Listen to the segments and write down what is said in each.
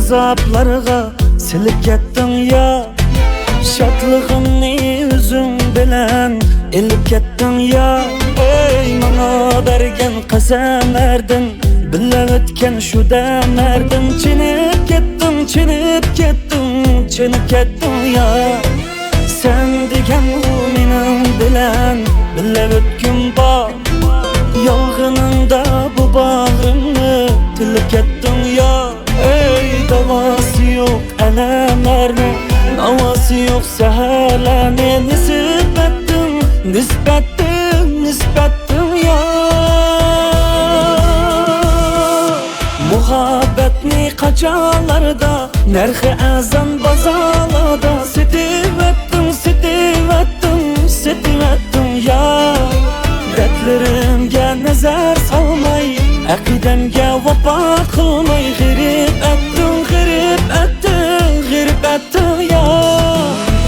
azaplarga silip kettin ya. Şadlığımni üzüm bilen elip kettin ya. Ey bana bergen qasamlardin billa o'tgan shu damlardan chinib ketdim, chinib ketdim, chinib ketdim ya. Sen degan u mening bilan billa o'tgum bor. Yolg'iningda bu bag'rimni tilib ketdim ya. Ey davası yok alamlarni, davası yok seherlarni nisbatdim, nisbatdim, nisbatdim ya. Muhabbetni qachalarda narxi azan bozorlarda setivatdim, setivatdim, setivatdim ya. Dertlerimga nazar solmay, aqidamga vafo qilmay g'irib etdim, g'irib etdim, g'irib etdim ya.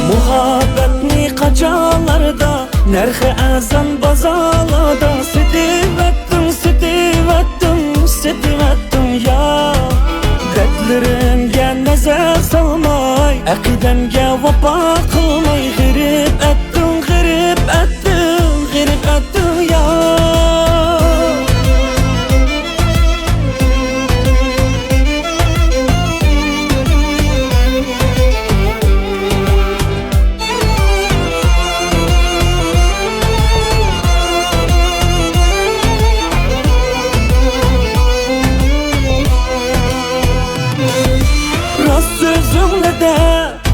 Muhabbetni qachalarda narxi azan bozorlarda setivatdim, setivatdim, setivatdim ya. Dertlerimga nazar solmay, aqidamga vafo qilmay g'irib etdim, g'irib etdim, g'irib etdim ya. Sözümle de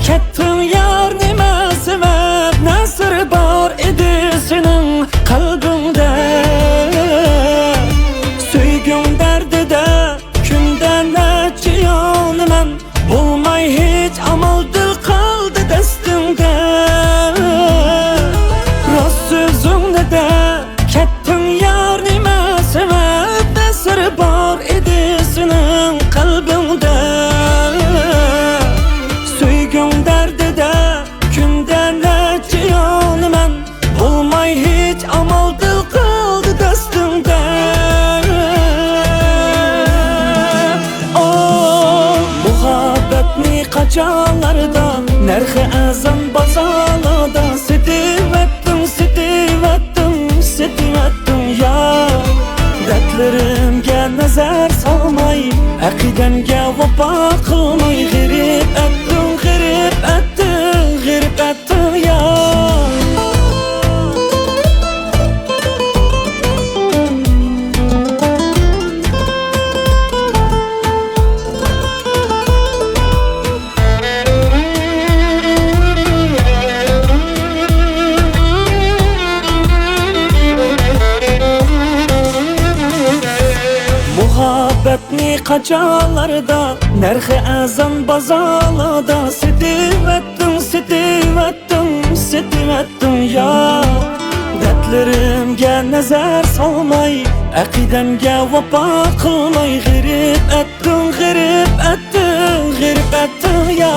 kettin yar, nima sebep, nasır bor edi senin kalbimde. Söygün derdide künden neçe yoniman, bulmay hiç amal dil kaldı destimde. Rost sözümle de kettin yar, nima sebep, nasır bor edi senin kalbimde. Qachalarda narxi azan bozorlarda setivatdim, setivatdim, setivatdim ya. Dertlerimga nazar solmay, aqidamga vafo qilmay g'irib etdim, g'irib etdim, g'irib etdim ya. Muhabbetni qachalarda narxi azan bozorlarda setivatdim, setivatdim, setivatdim ya. Dertlerimga nazar solmay, aqidamga vafo qilmay g'irib etdim, g'irib etdim, g'irib etdim ya.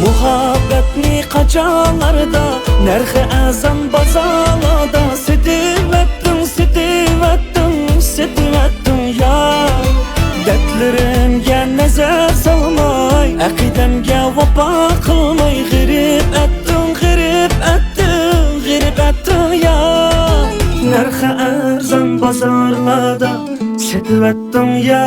Muhabbetni qachalarda narxi azan bozorlarda setivatdim, setivatdim, setivatdim ya. Dertlerimga nazar solmay, aqidamga vafo qilmay g'irib etdim, g'irib etdim, g'irib etdim ya. Narxi arzon bozorlarda setivatdim ya.